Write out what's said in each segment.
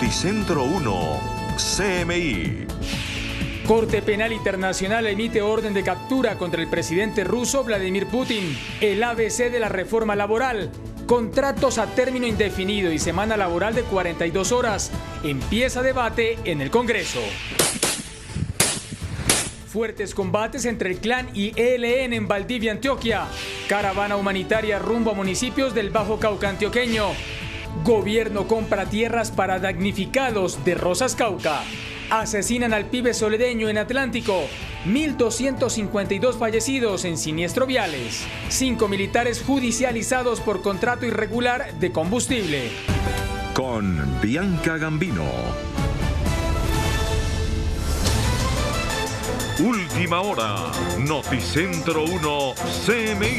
Noticentro 1, CMI. Corte Penal Internacional emite orden de captura contra el presidente ruso Vladimir Putin. El ABC de la reforma laboral. Contratos a término indefinido y semana laboral de 42 horas. Empieza debate en el Congreso. Fuertes combates entre el Clan y ELN en Valdivia, Antioquia. Caravana humanitaria rumbo a municipios del Bajo Cauca antioqueño. Gobierno compra tierras para damnificados de Rosas Cauca. Asesinan al pibe soledeño en Atlántico. 1.252 fallecidos en siniestro viales. 5 militares judicializados por contrato irregular de combustible. Con Bianca Gambino. Última hora. Noticentro 1, CMI.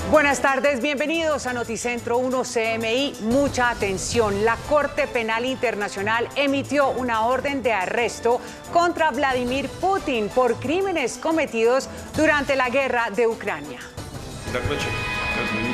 Buenas tardes, bienvenidos a Noticentro 1 CMI. Mucha atención, la Corte Penal Internacional emitió una orden de arresto contra Vladimir Putin por crímenes cometidos durante la guerra de Ucrania.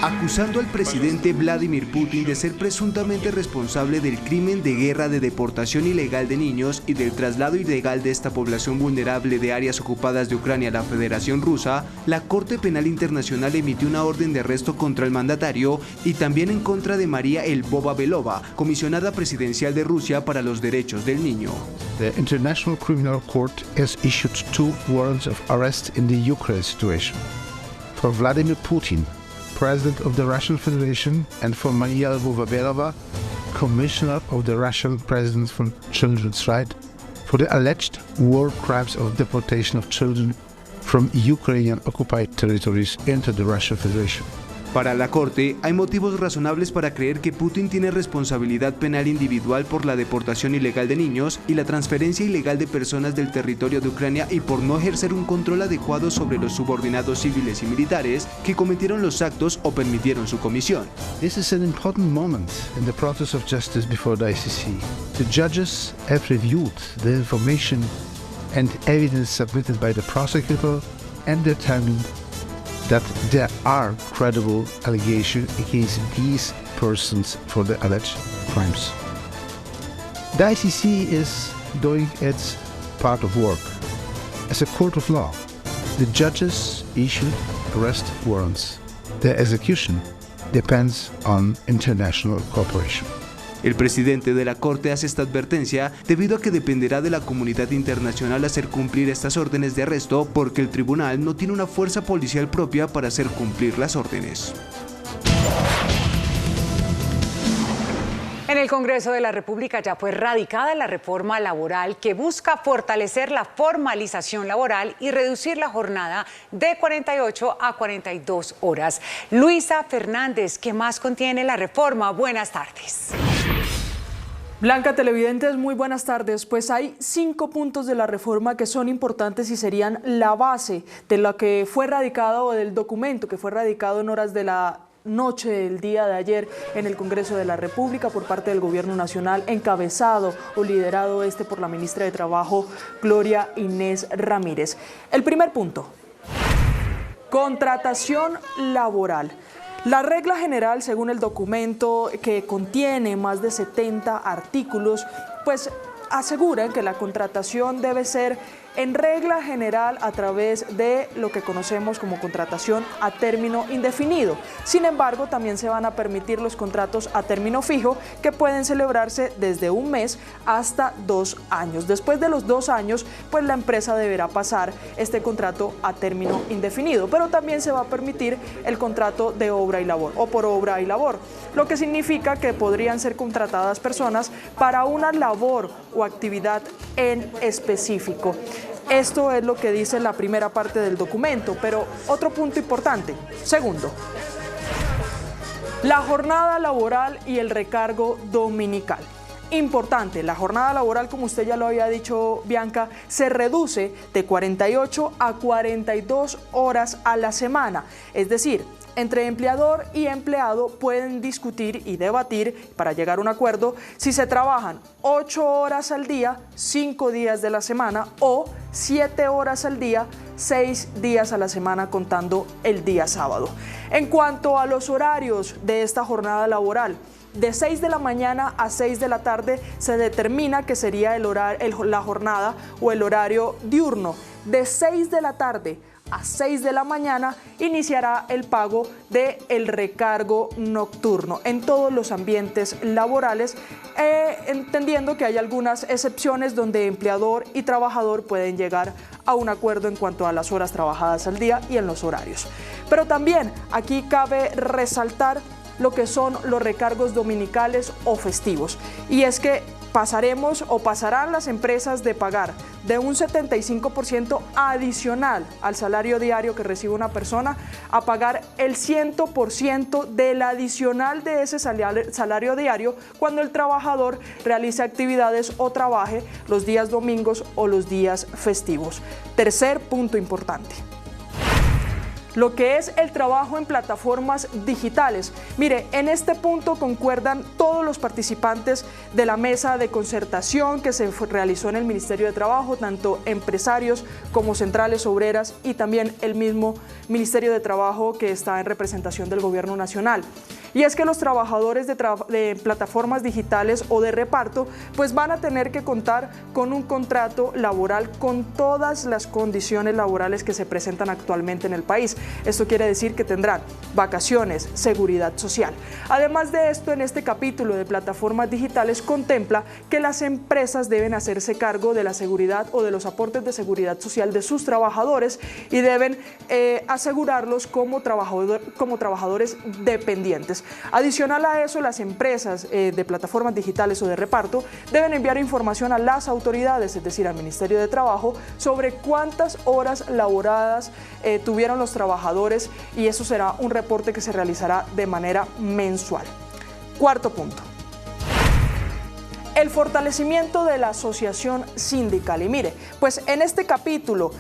Acusando al presidente Vladimir Putin de ser presuntamente responsable del crimen de guerra de deportación ilegal de niños y del traslado ilegal de esta población vulnerable de áreas ocupadas de Ucrania a la Federación Rusa, la Corte Penal Internacional emitió una orden de arresto contra el mandatario y también en contra de María Lvova-Belova, comisionada presidencial de Rusia para los derechos del niño. The International Criminal Court has issued 2 warrants of arrest in the Ukraine situation. For Vladimir Putin, President of the Russian Federation, and for Maria Lvova-Belova, Commissioner of the Russian President for Children's Rights, for the alleged war crimes of deportation of children from Ukrainian occupied territories into the Russian Federation. Para la Corte, hay motivos razonables para creer que Putin tiene responsabilidad penal individual por la deportación ilegal de niños y la transferencia ilegal de personas del territorio de Ucrania y por no ejercer un control adecuado sobre los subordinados civiles y militares que cometieron los actos o permitieron su comisión. This is an important moment in the process of justice before the ICC. The judges have reviewed the information and evidence submitted by the prosecutor and determined that there are credible allegations against these persons for the alleged crimes. The ICC is doing its part of work. As a court of law, the judges issued arrest warrants. Their execution depends on international cooperation. El presidente de la Corte hace esta advertencia debido a que dependerá de la comunidad internacional hacer cumplir estas órdenes de arresto porque el tribunal no tiene una fuerza policial propia para hacer cumplir las órdenes. En el Congreso de la República ya fue radicada la reforma laboral que busca fortalecer la formalización laboral y reducir la jornada de 48 a 42 horas. Luisa Fernández, ¿qué más contiene la reforma? Buenas tardes. Blanca, televidentes, muy buenas tardes. Pues hay 5 puntos de la reforma que son importantes y serían la base de lo que fue radicado o del documento que fue radicado en horas de la noche del día de ayer en el Congreso de la República por parte del Gobierno Nacional, encabezado o liderado por la ministra de Trabajo, Gloria Inés Ramírez. El primer punto, contratación laboral. La regla general, según el documento que contiene más de 70 artículos, pues aseguran que la contratación debe ser en regla general a través de lo que conocemos como contratación a término indefinido. Sin embargo, también se van a permitir los contratos a término fijo que pueden celebrarse desde 1 mes hasta 2 años. Después de los 2 años, pues la empresa deberá pasar este contrato a término indefinido, pero también se va a permitir el contrato de obra y labor o por obra y labor, lo que significa que podrían ser contratadas personas para una labor o actividad en específico. Esto es lo que dice la primera parte del documento, pero otro punto importante, segundo, la jornada laboral y el recargo dominical. Importante, la jornada laboral, como usted ya lo había dicho, Bianca, se reduce de 48 a 42 horas a la semana, es decir, entre empleador y empleado pueden discutir y debatir para llegar a un acuerdo si se trabajan 8 horas al día, 5 días de la semana o 7 horas al día, 6 días a la semana contando el día sábado. En cuanto a los horarios de esta jornada laboral, de 6 de la mañana a 6 de la tarde se determina que sería la jornada o el horario diurno. De 6 de la tarde a 6 de la mañana iniciará el pago del recargo nocturno en todos los ambientes laborales, entendiendo que hay algunas excepciones donde empleador y trabajador pueden llegar a un acuerdo en cuanto a las horas trabajadas al día y en los horarios. Pero también aquí cabe resaltar lo que son los recargos dominicales o festivos, y es que pasarán las empresas de pagar de un 75% adicional al salario diario que recibe una persona a pagar el 100% del adicional de ese salario diario cuando el trabajador realice actividades o trabaje los días domingos o los días festivos. Tercer punto importante: lo que es el trabajo en plataformas digitales. Mire, en este punto concuerdan todos los participantes de la mesa de concertación que se realizó en el Ministerio de Trabajo, tanto empresarios como centrales obreras y también el mismo Ministerio de Trabajo que está en representación del Gobierno Nacional. Y es que los trabajadores de plataformas digitales o de reparto pues van a tener que contar con un contrato laboral con todas las condiciones laborales que se presentan actualmente en el país. Esto quiere decir que tendrán vacaciones, seguridad social. Además de esto, en este capítulo de plataformas digitales contempla que las empresas deben hacerse cargo de la seguridad o de los aportes de seguridad social de sus trabajadores y deben asegurarlos como trabajadores dependientes. Adicional a eso, las empresas de plataformas digitales o de reparto deben enviar información a las autoridades, es decir, al Ministerio de Trabajo, sobre cuántas horas laboradas tuvieron los trabajadores, y eso será un reporte que se realizará de manera mensual. Cuarto punto: el fortalecimiento de la asociación sindical. Y mire, pues en este capítulo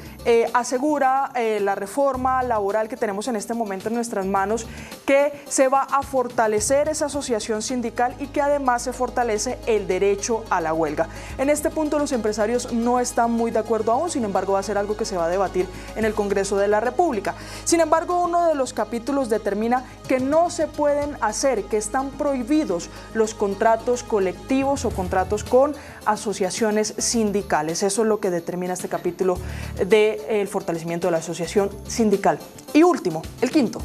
asegura la reforma laboral que tenemos en este momento en nuestras manos que se va a fortalecer esa asociación sindical y que además se fortalece el derecho a la huelga. En este punto los empresarios no están muy de acuerdo aún, sin embargo va a ser algo que se va a debatir en el Congreso de la República. Sin embargo, uno de los capítulos determina que no se pueden hacer, que están prohibidos los contratos colectivos o contratos con asociaciones sindicales. Eso es lo que determina este capítulo del fortalecimiento de la asociación sindical. Y último, el quinto: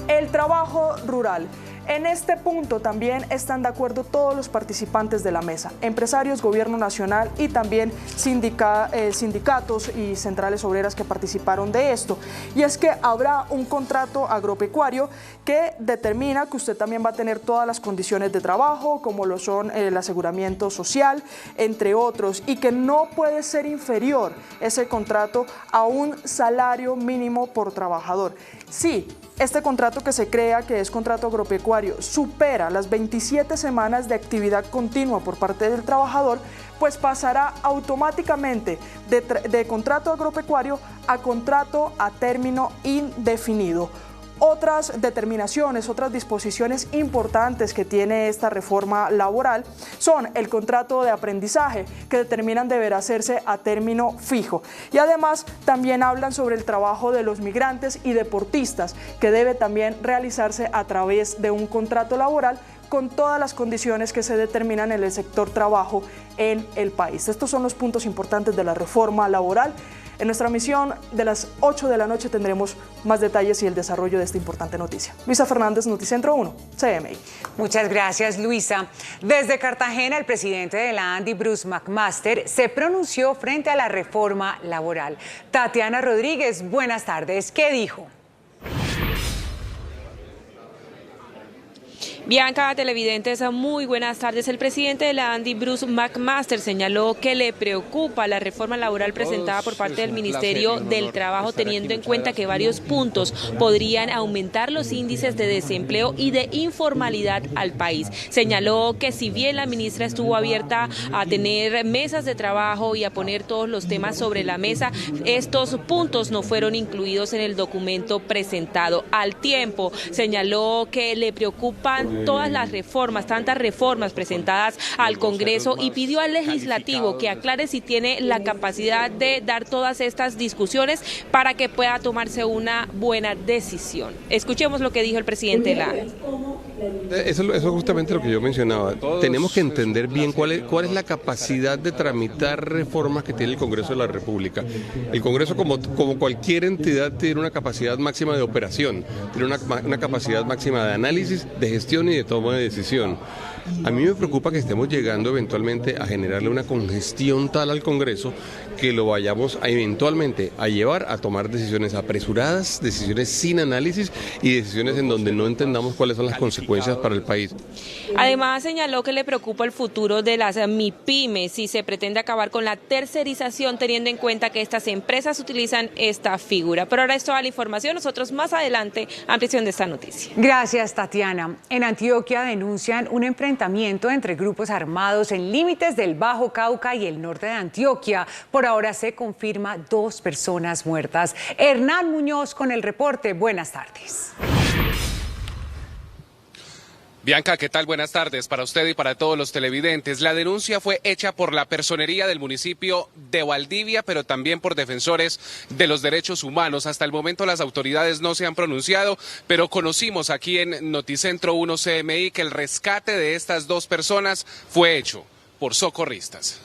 el trabajo rural. En este punto también están de acuerdo todos los participantes de la mesa, empresarios, gobierno nacional y también sindicatos y centrales obreras que participaron de esto. Y es que habrá un contrato agropecuario que determina que usted también va a tener todas las condiciones de trabajo, como lo son el aseguramiento social, entre otros, y que no puede ser inferior ese contrato a un salario mínimo por trabajador. Sí, este contrato que se crea, que es contrato agropecuario, supera las 27 semanas de actividad continua por parte del trabajador, pues pasará automáticamente de contrato agropecuario a contrato a término indefinido. Otras determinaciones, otras disposiciones importantes que tiene esta reforma laboral son el contrato de aprendizaje, que determinan deberá hacerse a término fijo. Y además también hablan sobre el trabajo de los migrantes y deportistas, que debe también realizarse a través de un contrato laboral con todas las condiciones que se determinan en el sector trabajo en el país. Estos son los puntos importantes de la reforma laboral. En nuestra emisión de las 8 de la noche tendremos más detalles y el desarrollo de esta importante noticia. Luisa Fernández, Noticentro 1, CMI. Muchas gracias, Luisa. Desde Cartagena, el presidente de la ANDI, Bruce McMaster, se pronunció frente a la reforma laboral. Tatiana Rodríguez, buenas tardes. ¿Qué dijo? Bianca, televidentes, muy buenas tardes. El presidente de la ANDI, Bruce McMaster, señaló que le preocupa la reforma laboral presentada por parte del Ministerio del Trabajo, teniendo en cuenta que varios puntos podrían aumentar los índices de desempleo y de informalidad al país. Señaló que si bien la ministra estuvo abierta a tener mesas de trabajo y a poner todos los temas sobre la mesa, estos puntos no fueron incluidos en el documento presentado. Al tiempo, señaló que le preocupan todas las reformas, tantas reformas presentadas al Congreso, y pidió al legislativo que aclare si tiene la capacidad de dar todas estas discusiones para que pueda tomarse una buena decisión. Escuchemos lo que dijo el presidente de la ANDI. Eso es justamente lo que yo mencionaba. Tenemos que entender bien cuál es la capacidad de tramitar reformas que tiene el Congreso de la República. El Congreso, como cualquier entidad, tiene una capacidad máxima de operación, tiene una capacidad máxima de análisis, de gestión y de toma de decisión. A mí me preocupa que estemos llegando eventualmente a generarle una congestión tal al Congreso que lo vayamos eventualmente a llevar a tomar decisiones apresuradas, decisiones sin análisis y decisiones en donde no entendamos cuáles son las consecuencias para el país. Además, señaló que le preocupa el futuro de las MIPYMES si se pretende acabar con la tercerización, teniendo en cuenta que estas empresas utilizan esta figura. Pero ahora es toda la información. Nosotros más adelante ampliación de esta noticia. Gracias, Tatiana. En Antioquia denuncian un enfrentamiento entre grupos armados en límites del Bajo Cauca y el norte de Antioquia. Por ahora se confirma 2 personas muertas. Hernán Muñoz con el reporte. Buenas tardes. Bianca, ¿qué tal? Buenas tardes para usted y para todos los televidentes. La denuncia fue hecha por la personería del municipio de Valdivia, pero también por defensores de los derechos humanos. Hasta el momento las autoridades no se han pronunciado, pero conocimos aquí en Noticentro 1 CMI que el rescate de estas 2 personas fue hecho por socorristas.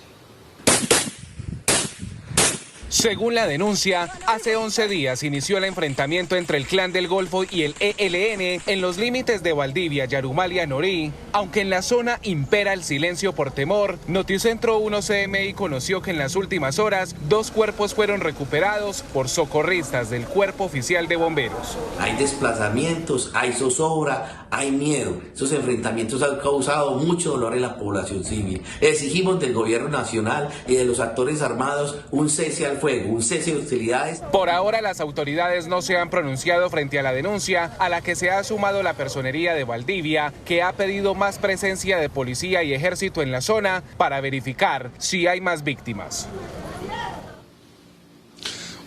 Según la denuncia, hace 11 días inició el enfrentamiento entre el Clan del Golfo y el ELN en los límites de Valdivia, Yarumalia, Norí. Aunque en la zona impera el silencio por temor, Noticentro 1 CMI conoció que en las últimas horas 2 cuerpos fueron recuperados por socorristas del Cuerpo Oficial de Bomberos. Hay desplazamientos, hay zozobra, hay miedo. Esos enfrentamientos han causado mucho dolor en la población civil. Exigimos del gobierno nacional y de los actores armados un cese al fuego, un cese de hostilidades. Por ahora las autoridades no se han pronunciado frente a la denuncia, a la que se ha sumado la personería de Valdivia, que ha pedido más presencia de policía y ejército en la zona para verificar si hay más víctimas.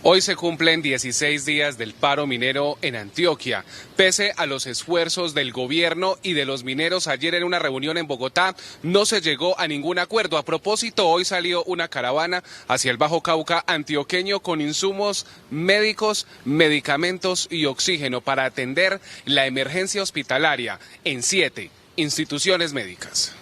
Hoy se cumplen 16 días del paro minero en Antioquia. Pese a los esfuerzos del gobierno y de los mineros, ayer en una reunión en Bogotá no se llegó a ningún acuerdo. A propósito, hoy salió una caravana hacia el Bajo Cauca antioqueño con insumos médicos, medicamentos y oxígeno para atender la emergencia hospitalaria en 7 instituciones médicas.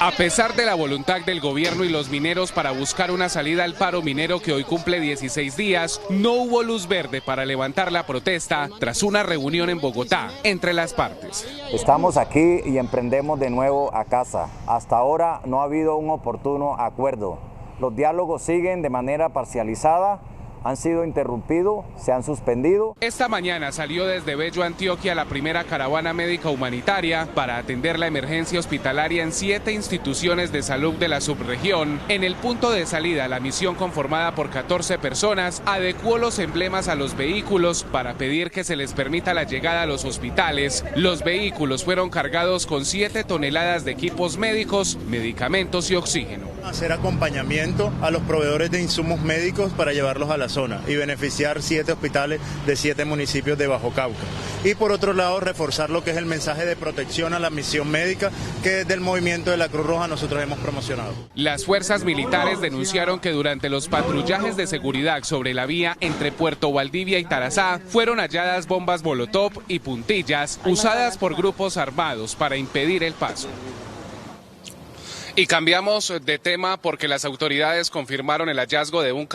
A pesar de la voluntad del gobierno y los mineros para buscar una salida al paro minero que hoy cumple 16 días, no hubo luz verde para levantar la protesta tras una reunión en Bogotá entre las partes. Estamos aquí y emprendemos de nuevo a casa. Hasta ahora no ha habido un oportuno acuerdo. Los diálogos siguen de manera parcializada, han sido interrumpidos, se han suspendido. Esta mañana salió desde Bello, Antioquia, la primera caravana médica humanitaria para atender la emergencia hospitalaria en 7 instituciones de salud de la subregión. En el punto de salida, la misión, conformada por 14 personas, adecuó los emblemas a los vehículos para pedir que se les permita la llegada a los hospitales. Los vehículos fueron cargados con 7 toneladas de equipos médicos, medicamentos y oxígeno. Hacer acompañamiento a los proveedores de insumos médicos para llevarlos a la zona y beneficiar 7 hospitales de 7 municipios de Bajo Cauca. Y por otro lado, reforzar lo que es el mensaje de protección a la misión médica que desde el movimiento de la Cruz Roja nosotros hemos promocionado. Las fuerzas militares denunciaron que durante los patrullajes de seguridad sobre la vía entre Puerto Valdivia y Tarazá fueron halladas bombas molotov y puntillas usadas por grupos armados para impedir el paso. Y cambiamos de tema porque las autoridades confirmaron el hallazgo de un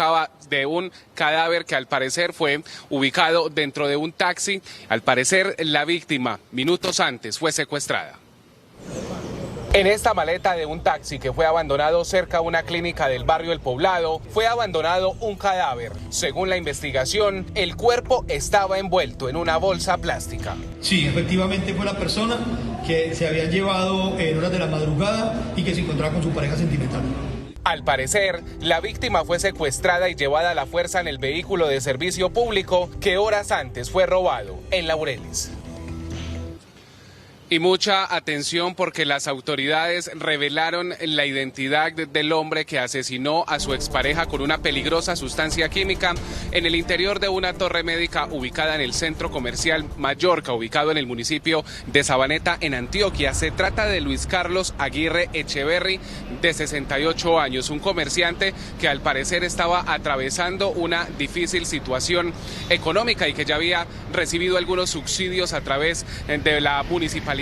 cadáver que al parecer fue ubicado dentro de un taxi. Al parecer la víctima minutos antes fue secuestrada. En esta maleta de un taxi que fue abandonado cerca a una clínica del barrio El Poblado, fue abandonado un cadáver. Según la investigación, el cuerpo estaba envuelto en una bolsa plástica. Sí, efectivamente fue la persona que se había llevado en horas de la madrugada y que se encontraba con su pareja sentimental. Al parecer, la víctima fue secuestrada y llevada a la fuerza en el vehículo de servicio público que horas antes fue robado en Laureles. Y mucha atención porque las autoridades revelaron la identidad del hombre que asesinó a su expareja con una peligrosa sustancia química en el interior de una torre médica ubicada en el centro comercial Mallorca, ubicado en el municipio de Sabaneta, en Antioquia. Se trata de Luis Carlos Aguirre Echeverry, de 68 años, un comerciante que al parecer estaba atravesando una difícil situación económica y que ya había recibido algunos subsidios a través de la municipalidad.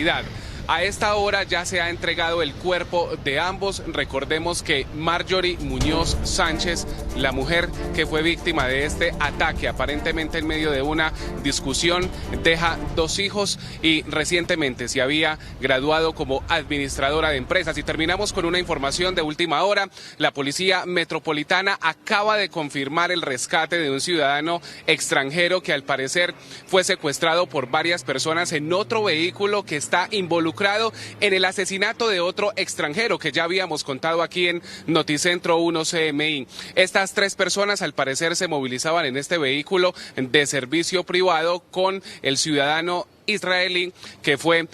A esta hora ya se ha entregado el cuerpo de ambos. Recordemos que Marjorie Muñoz Sánchez, la mujer que fue víctima de este ataque, aparentemente en medio de una discusión, deja 2 hijos y recientemente se había graduado como administradora de empresas. Y terminamos con una información de última hora. La Policía Metropolitana acaba de confirmar el rescate de un ciudadano extranjero que al parecer fue secuestrado por varias personas en otro vehículo que está involucrado en el asesinato de otro extranjero que ya habíamos contado aquí en Noticentro 1 CMI. Estas 3 personas al parecer se movilizaban en este vehículo de servicio privado con el ciudadano israelí que fue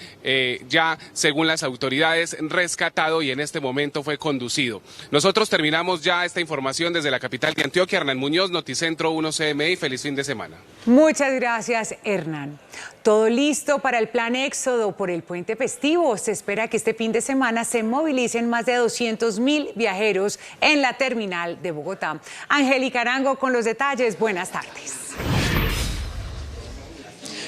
ya, según las autoridades, rescatado y en este momento fue conducido. Nosotros terminamos ya esta información desde la capital de Antioquia. Hernán Muñoz, Noticentro 1 CMI, feliz fin de semana. Muchas gracias, Hernán. Todo listo para el plan Éxodo por el puente festivo. Se espera que este fin de semana se movilicen más de 200.000 viajeros en la terminal de Bogotá. Angélica Arango con los detalles. Buenas tardes.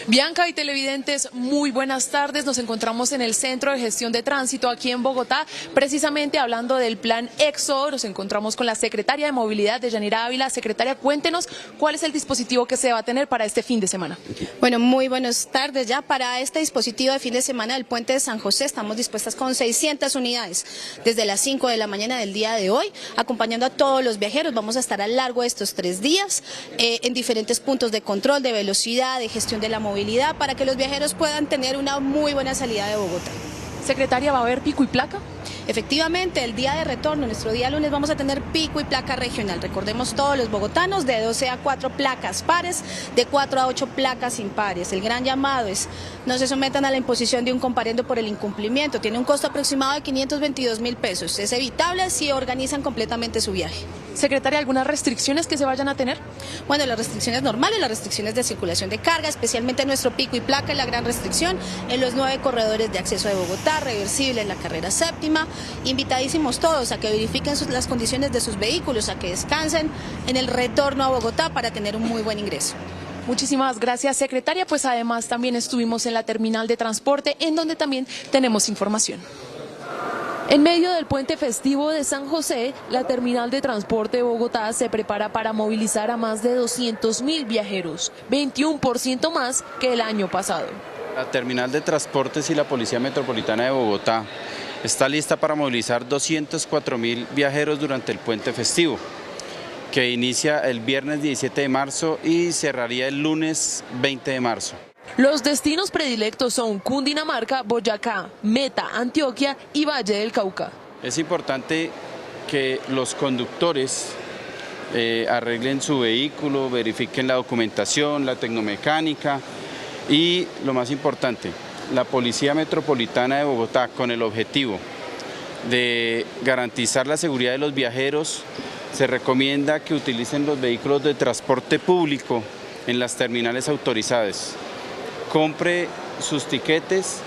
Bianca y televidentes, muy buenas tardes. Nos encontramos en el Centro de Gestión de Tránsito aquí en Bogotá, precisamente hablando del plan Éxodo. Nos encontramos con la secretaria de Movilidad, Deyanira Ávila. Secretaria, cuéntenos cuál es el dispositivo que se va a tener para este fin de semana. Bueno, muy buenas tardes. Ya para este dispositivo de fin de semana del puente de San José estamos dispuestas con 600 unidades desde las 5 de la mañana del día de hoy, acompañando a todos los viajeros. Vamos a estar a lo largo de estos 3 días en diferentes puntos de control, de velocidad, de gestión de la movilidad, para que los viajeros puedan tener una muy buena salida de Bogotá. Secretaria, ¿va a haber pico y placa? Efectivamente, el día de retorno, nuestro día lunes, vamos a tener pico y placa regional. Recordemos todos los bogotanos, de 12 a 4 placas pares, de 4 a 8 placas impares. El gran llamado es: no se sometan a la imposición de un comparendo por el incumplimiento. Tiene un costo aproximado de 522.000 pesos. Es evitable si organizan completamente su viaje. Secretaria, ¿algunas restricciones que se vayan a tener? Bueno, las restricciones normales, las restricciones de circulación de carga, especialmente nuestro pico y placa, y la gran restricción en los 9 corredores de acceso de Bogotá, reversible en la carrera séptima. Invitadísimos todos a que verifiquen las condiciones de sus vehículos, a que descansen en el retorno a Bogotá para tener un muy buen ingreso. Muchísimas gracias, secretaria. Pues además también estuvimos en la terminal de transporte, en donde también tenemos información. En medio del puente festivo de San José, la terminal de transporte de Bogotá se prepara para movilizar a más de 200.000 viajeros, 21% más que el año pasado. La terminal de transportes y la Policía Metropolitana de Bogotá está lista para movilizar 204.000 viajeros durante el puente festivo, que inicia el viernes 17 de marzo y cerraría el lunes 20 de marzo. Los destinos predilectos son Cundinamarca, Boyacá, Meta, Antioquia y Valle del Cauca. Es importante que los conductores arreglen su vehículo, verifiquen la documentación, la tecnomecánica y, lo más importante, la Policía Metropolitana de Bogotá, con el objetivo de garantizar la seguridad de los viajeros, se recomienda que utilicen los vehículos de transporte público en las terminales autorizadas. Compre sus tiquetes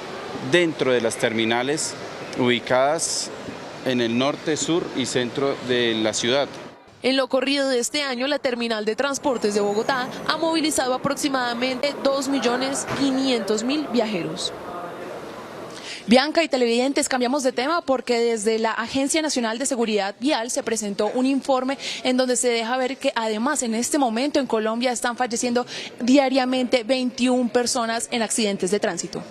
dentro de las terminales ubicadas en el norte, sur y centro de la ciudad. En lo corrido de este año, la terminal de transportes de Bogotá ha movilizado aproximadamente 2.500.000 viajeros. Bianca y televidentes, cambiamos de tema porque desde la Agencia Nacional de Seguridad Vial se presentó un informe en donde se deja ver que además en este momento en Colombia están falleciendo diariamente 21 personas en accidentes de tránsito.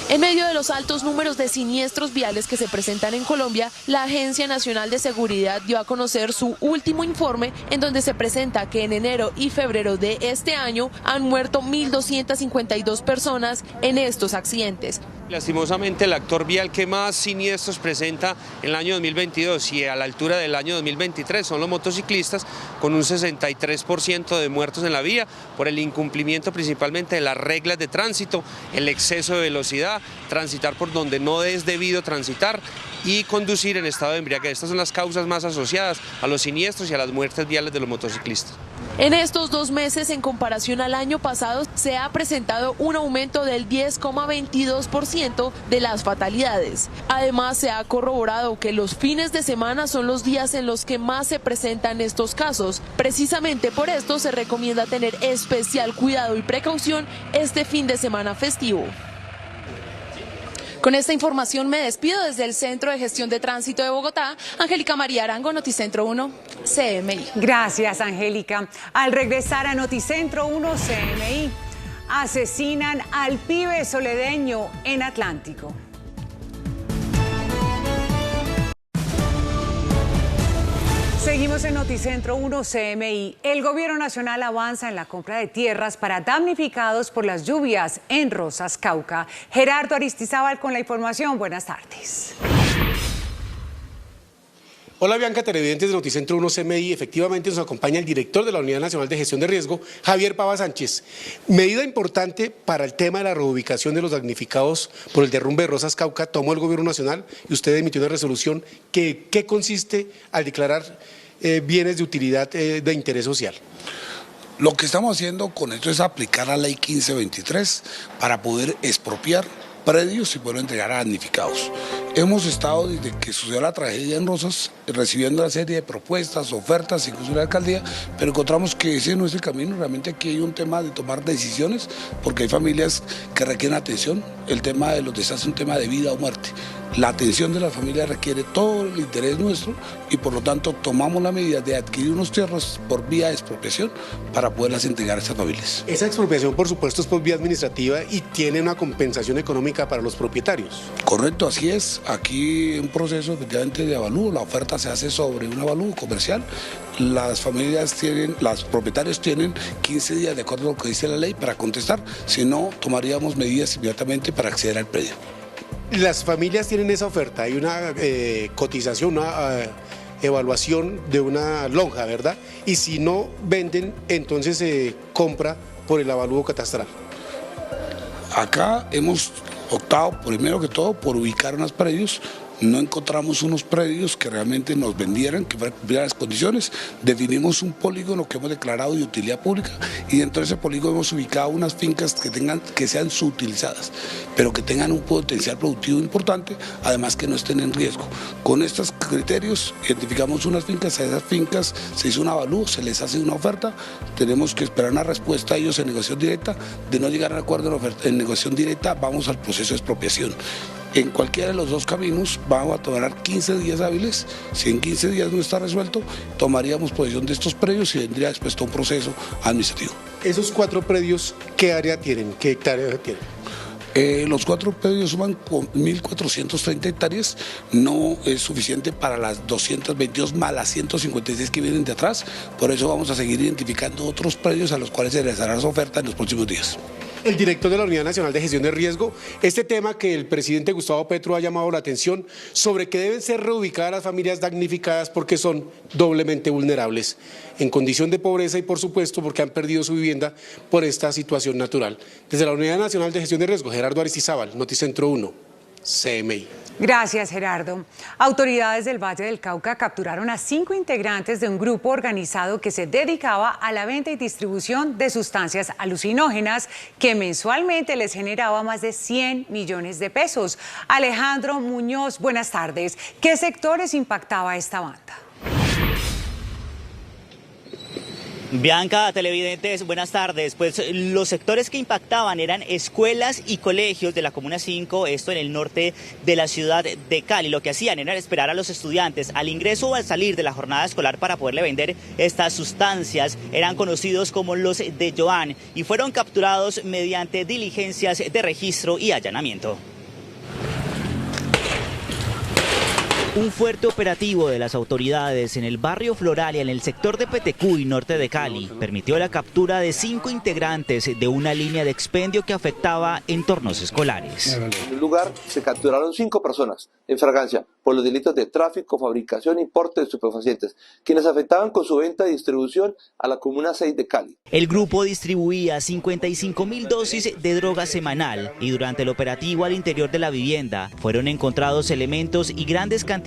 En medio de los altos números de siniestros viales que se presentan en Colombia, la Agencia Nacional de Seguridad dio a conocer su último informe en donde se presenta que en enero y febrero de este año han muerto 1.252 personas en estos accidentes. Lastimosamente el actor vial que más siniestros presenta en el año 2022 y a la altura del año 2023 son los motociclistas, con un 63% de muertos en la vía por el incumplimiento principalmente de las reglas de tránsito, el exceso de velocidad, transitar por donde no es debido transitar y conducir en estado de embriaguez. Estas son las causas más asociadas a los siniestros y a las muertes viales de los motociclistas. En estos 2 meses, en comparación al año pasado, se ha presentado un aumento del 10,22% de las fatalidades. Además, se ha corroborado que los fines de semana son los días en los que más se presentan estos casos. Precisamente por esto se recomienda tener especial cuidado y precaución este fin de semana festivo. Con esta información me despido desde el Centro de Gestión de Tránsito de Bogotá. Angélica María Arango, Noticentro 1, CMI. Gracias, Angélica. Al regresar a Noticentro 1 CMI, asesinan al pibe soledeño en Atlántico. Seguimos en Noticentro 1 CMI. El Gobierno Nacional avanza en la compra de tierras para damnificados por las lluvias en Rosas, Cauca. Gerardo Aristizábal con la información. Buenas tardes. Hola Bianca, televidentes de Noticentro 1 CMI. Efectivamente nos acompaña el director de la Unidad Nacional de Gestión de Riesgo, Javier Pava Sánchez. Medida importante para el tema de la reubicación de los damnificados por el derrumbe de Rosas, Cauca, tomó el Gobierno Nacional y usted emitió una resolución que consiste al declarar bienes de utilidad de interés social. Lo que estamos haciendo con esto es aplicar la ley 1523 para poder expropiar predios y poder entregar a damnificados. Hemos estado desde que sucedió la tragedia en Rosas recibiendo una serie de propuestas, ofertas, incluso de la alcaldía, pero encontramos que ese no es el camino. Realmente aquí hay un tema de tomar decisiones porque hay familias que requieren atención. El tema de los desastres es un tema de vida o muerte. La atención de las familias requiere todo el interés nuestro y por lo tanto tomamos la medida de adquirir unos tierras por vía de expropiación para poderlas entregar a estas familias. Esa expropiación por supuesto es por vía administrativa y tiene una compensación económica para los propietarios. Correcto, así es. Aquí un proceso efectivamente de avalúo, la oferta se hace sobre un avalúo comercial. Las propietarios tienen 15 días de acuerdo a lo que dice la ley para contestar, si no tomaríamos medidas inmediatamente para acceder al predio. Las familias tienen esa oferta, hay una cotización, una evaluación de una lonja, ¿verdad? Y si no venden, entonces se compra por el avalúo catastral. Acá hemos optado, primero que todo, por ubicar unos predios. No encontramos unos predios que realmente nos vendieran, que cumplieran las condiciones. Definimos un polígono que hemos declarado de utilidad pública y dentro de ese polígono hemos ubicado unas fincas que sean subutilizadas, pero que tengan un potencial productivo importante, además que no estén en riesgo. Con estos criterios identificamos unas fincas, a esas fincas se hizo un avalúo, se les hace una oferta, tenemos que esperar una respuesta a ellos en negociación directa. De no llegar a acuerdo en negociación directa, vamos al proceso de expropiación. En cualquiera de los dos caminos vamos a tomar 15 días hábiles. Si en 15 días no está resuelto, tomaríamos posesión de estos predios y vendría después todo un proceso administrativo. ¿Esos 4 predios qué área tienen? ¿Qué hectárea tienen? Los 4 predios suman con 1.430 hectáreas, no es suficiente para las 222 más las 156 que vienen de atrás, por eso vamos a seguir identificando otros predios a los cuales se les hará su oferta en los próximos días. El director de la Unidad Nacional de Gestión de Riesgo, este tema que el presidente Gustavo Petro ha llamado la atención sobre que deben ser reubicadas las familias damnificadas porque son doblemente vulnerables, en condición de pobreza y por supuesto porque han perdido su vivienda por esta situación natural. Desde la Unidad Nacional de Gestión de Riesgo, Gerardo Aristizábal, Noticentro 1, CMI. Gracias, Gerardo. Autoridades del Valle del Cauca capturaron a 5 integrantes de un grupo organizado que se dedicaba a la venta y distribución de sustancias alucinógenas que mensualmente les generaba más de 100 millones de pesos. Alejandro Muñoz, buenas tardes. ¿Qué sectores impactaba esta banda? Bianca, televidentes, buenas tardes. Pues los sectores que impactaban eran escuelas y colegios de la Comuna 5, esto en el norte de la ciudad de Cali. Lo que hacían era esperar a los estudiantes al ingreso o al salir de la jornada escolar para poderle vender estas sustancias. Eran conocidos como los de Joan y fueron capturados mediante diligencias de registro y allanamiento. Un fuerte operativo de las autoridades en el barrio Floralia, en el sector de Petecuy, norte de Cali, permitió la captura de 5 integrantes de una línea de expendio que afectaba entornos escolares. En el lugar se capturaron 5 personas en fragancia por los delitos de tráfico, fabricación y porte de estupefacientes, quienes afectaban con su venta y distribución a la Comuna 6 de Cali. El grupo distribuía 55.000 dosis de droga semanal y durante el operativo al interior de la vivienda fueron encontrados elementos y grandes cantidades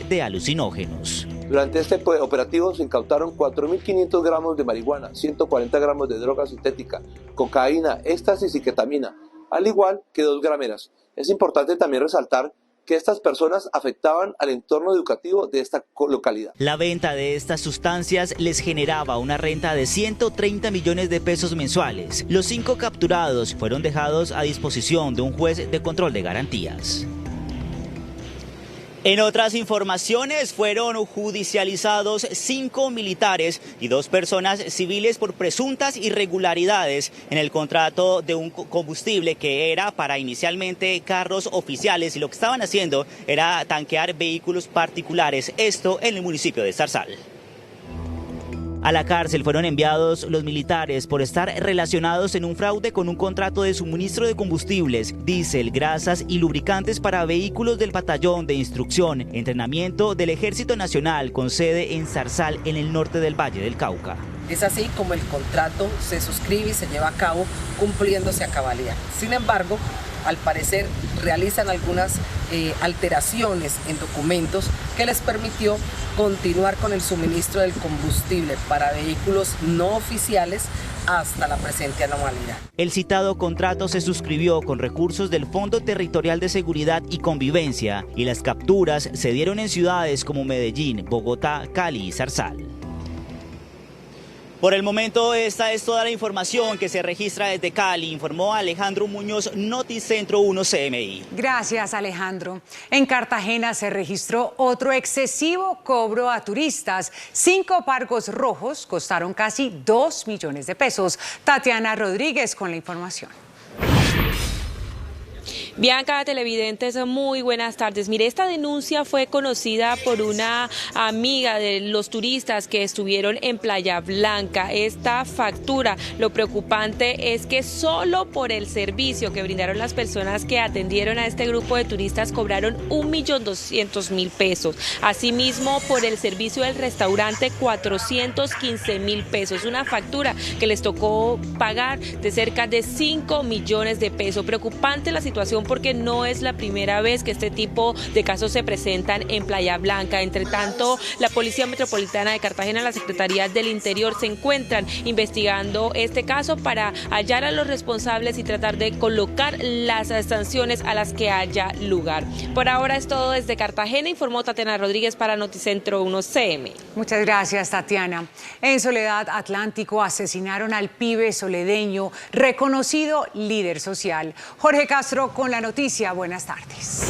de alucinógenos. Durante este operativo se incautaron 4.500 gramos de marihuana, 140 gramos de droga sintética, cocaína, éxtasis y ketamina, al igual que 2 grameras. Es importante también resaltar que estas personas afectaban al entorno educativo de esta localidad. La venta de estas sustancias les generaba una renta de 130 millones de pesos mensuales. Los 5 capturados fueron dejados a disposición de un juez de control de garantías. En otras informaciones, fueron judicializados 5 militares y 2 personas civiles por presuntas irregularidades en el contrato de un combustible que era para inicialmente carros oficiales, y lo que estaban haciendo era tanquear vehículos particulares, esto en el municipio de Zarzal. A la cárcel fueron enviados los militares por estar relacionados en un fraude con un contrato de suministro de combustibles, diésel, grasas y lubricantes para vehículos del Batallón de Instrucción, Entrenamiento del Ejército Nacional con sede en Zarzal, en el norte del Valle del Cauca. Es así como el contrato se suscribe y se lleva a cabo cumpliéndose a cabalidad. Sin embargo, al parecer realizan algunas alteraciones en documentos que les permitió continuar con el suministro del combustible para vehículos no oficiales hasta la presente anomalía. El citado contrato se suscribió con recursos del Fondo Territorial de Seguridad y Convivencia y las capturas se dieron en ciudades como Medellín, Bogotá, Cali y Zarzal. Por el momento esta es toda la información que se registra desde Cali, informó Alejandro Muñoz, Noticentro 1 CMI. Gracias, Alejandro. En Cartagena se registró otro excesivo cobro a turistas. 5 Pargos rojos costaron casi 2 millones de pesos. Tatiana Rodríguez con la información. Bianca, televidentes, muy buenas tardes. Mire, esta denuncia fue conocida por una amiga de los turistas que estuvieron en Playa Blanca. Esta factura, lo preocupante es que solo por el servicio que brindaron las personas que atendieron a este grupo de turistas cobraron 1.200.000 pesos. Asimismo, por el servicio del restaurante, 415.000 pesos. Una factura que les tocó pagar de cerca de 5 millones de pesos. Preocupante la situación porque no es la primera vez que este tipo de casos se presentan en Playa Blanca. Entre tanto, la Policía Metropolitana de Cartagena y la Secretaría del Interior se encuentran investigando este caso para hallar a los responsables y tratar de colocar las sanciones a las que haya lugar. Por ahora es todo desde Cartagena, informó Tatiana Rodríguez para Noticentro 1 CM. Muchas gracias, Tatiana. En Soledad Atlántico asesinaron al pibe soledeño, reconocido líder social. Jorge Castro con la noticia. Buenas tardes.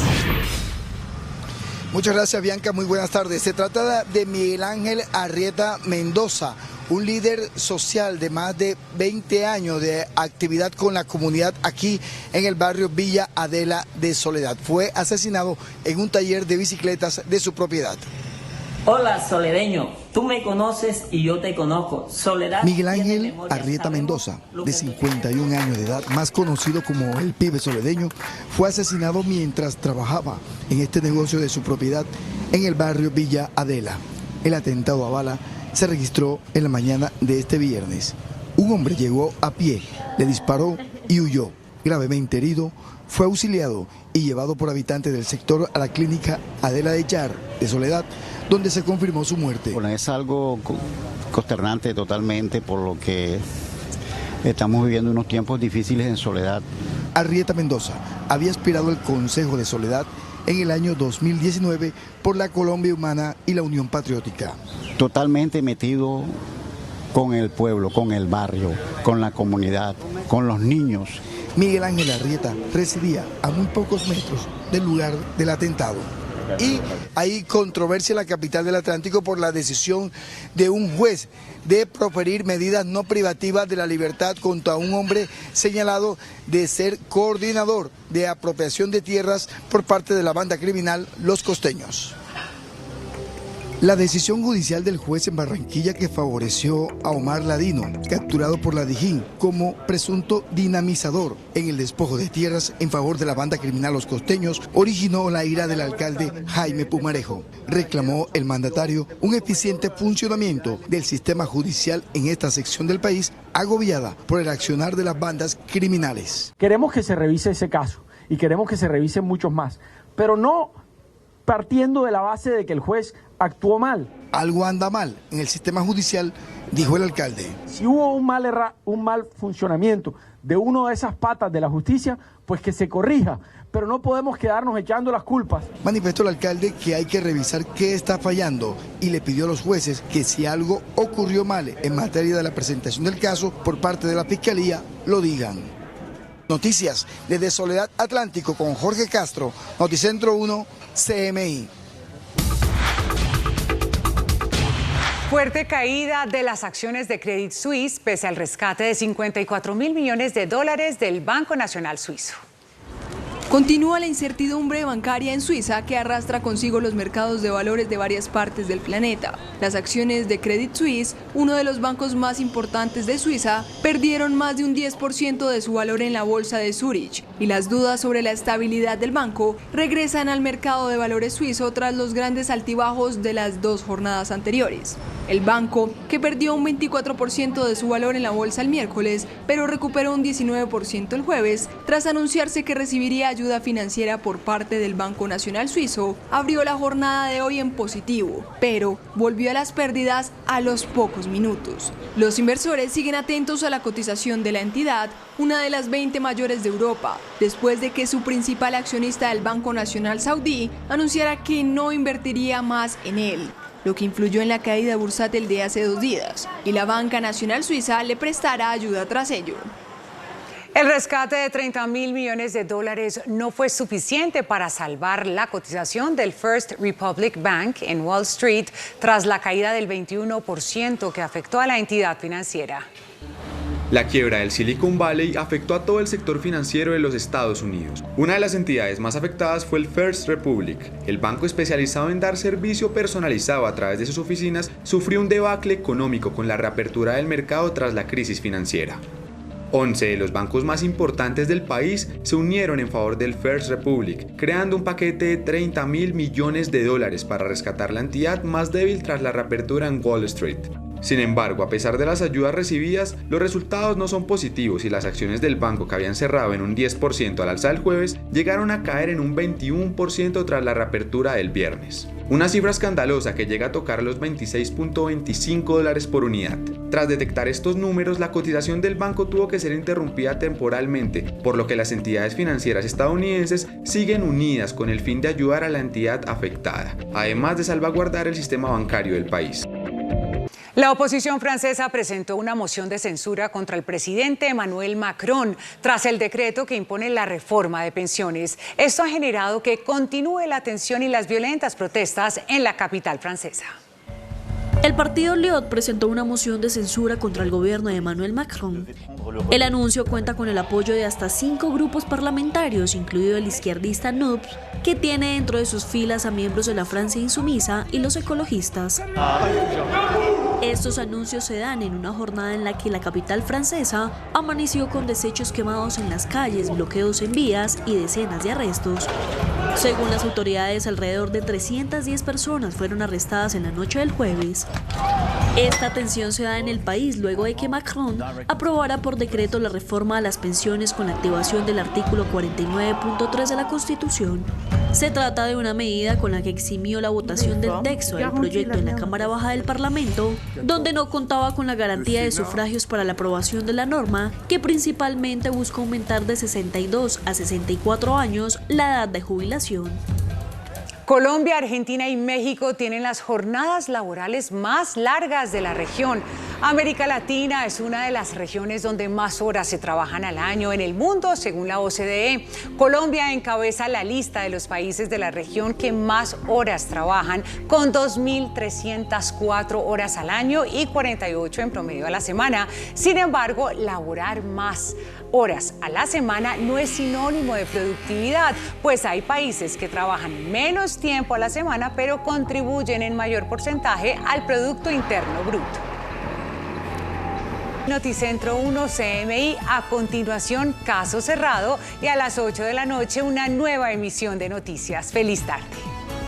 Muchas gracias, Bianca. Muy buenas tardes. Se trata de Miguel Ángel Arrieta Mendoza, un líder social de más de 20 años de actividad con la comunidad aquí en el barrio Villa Adela de Soledad. Fue asesinado en un taller de bicicletas de su propiedad. Hola, soledeño, tú me conoces y yo te conozco. Soledad. Miguel Ángel Arrieta Mendoza, de 51 años de edad, más conocido como el pibe soledeño, fue asesinado mientras trabajaba en este negocio de su propiedad en el barrio Villa Adela. El atentado a bala se registró en la mañana de este viernes. Un hombre llegó a pie, le disparó y huyó. Gravemente herido, fue auxiliado y llevado por habitantes del sector a la clínica Adela de Char de Soledad, donde se confirmó su muerte. Bueno, es algo consternante totalmente, por lo que estamos viviendo unos tiempos difíciles en Soledad. Arrieta Mendoza había aspirado al Consejo de Soledad en el año 2019 por la Colombia Humana y la Unión Patriótica. Totalmente metido con el pueblo, con el barrio, con la comunidad, con los niños. Miguel Ángel Arrieta residía a muy pocos metros del lugar del atentado. Y hay controversia en la capital del Atlántico por la decisión de un juez de proferir medidas no privativas de la libertad contra un hombre señalado de ser coordinador de apropiación de tierras por parte de la banda criminal Los Costeños. La decisión judicial del juez en Barranquilla que favoreció a Omar Ladino, capturado por la Dijín como presunto dinamizador en el despojo de tierras en favor de la banda criminal Los Costeños, originó la ira del alcalde Jaime Pumarejo. Reclamó el mandatario un eficiente funcionamiento del sistema judicial en esta sección del país, agobiada por el accionar de las bandas criminales. Queremos que se revise ese caso y queremos que se revisen muchos más, pero no partiendo de la base de que el juez actuó mal. Algo anda mal en el sistema judicial, dijo el alcalde. Si hubo un mal funcionamiento de una de esas patas de la justicia, pues que se corrija, pero no podemos quedarnos echando las culpas. Manifestó el alcalde que hay que revisar qué está fallando y le pidió a los jueces que si algo ocurrió mal en materia de la presentación del caso por parte de la Fiscalía, lo digan. Noticias desde Soledad Atlántico con Jorge Castro, Noticentro 1, CMI. Fuerte caída de las acciones de Credit Suisse pese al rescate de 54.000 millones de dólares del Banco Nacional Suizo. Continúa la incertidumbre bancaria en Suiza que arrastra consigo los mercados de valores de varias partes del planeta. Las acciones de Credit Suisse, uno de los bancos más importantes de Suiza, perdieron más de un 10% de su valor en la bolsa de Zúrich y las dudas sobre la estabilidad del banco regresan al mercado de valores suizo tras los grandes altibajos de las dos jornadas anteriores. El banco, que perdió un 24% de su valor en la bolsa el miércoles, pero recuperó un 19% el jueves, tras anunciarse que recibiría ayuda financiera por parte del Banco Nacional Suizo, abrió la jornada de hoy en positivo, pero volvió a las pérdidas a los pocos minutos. Los inversores siguen atentos a la cotización de la entidad, una de las 20 mayores de Europa, después de que su principal accionista, el Banco Nacional Saudí, anunciara que no invertiría más en él, lo que influyó en la caída bursátil de hace 2 días, y la Banca Nacional Suiza le prestará ayuda tras ello. El rescate de 30.000 millones de dólares no fue suficiente para salvar la cotización del First Republic Bank en Wall Street tras la caída del 21% que afectó a la entidad financiera. La quiebra del Silicon Valley afectó a todo el sector financiero de los Estados Unidos. Una de las entidades más afectadas fue el First Republic. El banco especializado en dar servicio personalizado a través de sus oficinas sufrió un debacle económico con la reapertura del mercado tras la crisis financiera. 11 de los bancos más importantes del país se unieron en favor del First Republic, creando un paquete de 30.000 millones de dólares para rescatar la entidad más débil tras la reapertura en Wall Street. Sin embargo, a pesar de las ayudas recibidas, los resultados no son positivos y las acciones del banco, que habían cerrado en un 10% al alza del jueves, llegaron a caer en un 21% tras la reapertura del viernes. Una cifra escandalosa que llega a tocar los $26.25 por unidad. Tras detectar estos números, la cotización del banco tuvo que ser interrumpida temporalmente, por lo que las entidades financieras estadounidenses siguen unidas con el fin de ayudar a la entidad afectada, además de salvaguardar el sistema bancario del país. La oposición francesa presentó una moción de censura contra el presidente Emmanuel Macron tras el decreto que impone la reforma de pensiones. Esto ha generado que continúe la tensión y las violentas protestas en la capital francesa. El partido Liot presentó una moción de censura contra el gobierno de Emmanuel Macron. El anuncio cuenta con el apoyo de hasta 5 grupos parlamentarios, incluido el izquierdista NUPS, que tiene dentro de sus filas a miembros de la Francia Insumisa y los ecologistas. Estos anuncios se dan en una jornada en la que la capital francesa amaneció con desechos quemados en las calles, bloqueos en vías y decenas de arrestos. Según las autoridades, alrededor de 310 personas fueron arrestadas en la noche del jueves. Esta tensión se da en el país luego de que Macron aprobara por decreto la reforma a las pensiones con la activación del artículo 49.3 de la Constitución. Se trata de una medida con la que eximió la votación del texto del proyecto en la Cámara Baja del Parlamento, donde no contaba con la garantía de sufragios para la aprobación de la norma, que principalmente busca aumentar de 62 a 64 años la edad de jubilación. Colombia, Argentina y México tienen las jornadas laborales más largas de la región. América Latina es una de las regiones donde más horas se trabajan al año en el mundo, según la OCDE. Colombia encabeza la lista de los países de la región que más horas trabajan, con 2.304 horas al año y 48 en promedio a la semana. Sin embargo, laborar más horas a la semana no es sinónimo de productividad, pues hay países que trabajan menos tiempo a la semana, pero contribuyen en mayor porcentaje al Producto Interno Bruto. Noticentro 1 CMI, a continuación Caso Cerrado y a las 8 de la noche una nueva emisión de noticias. Feliz tarde.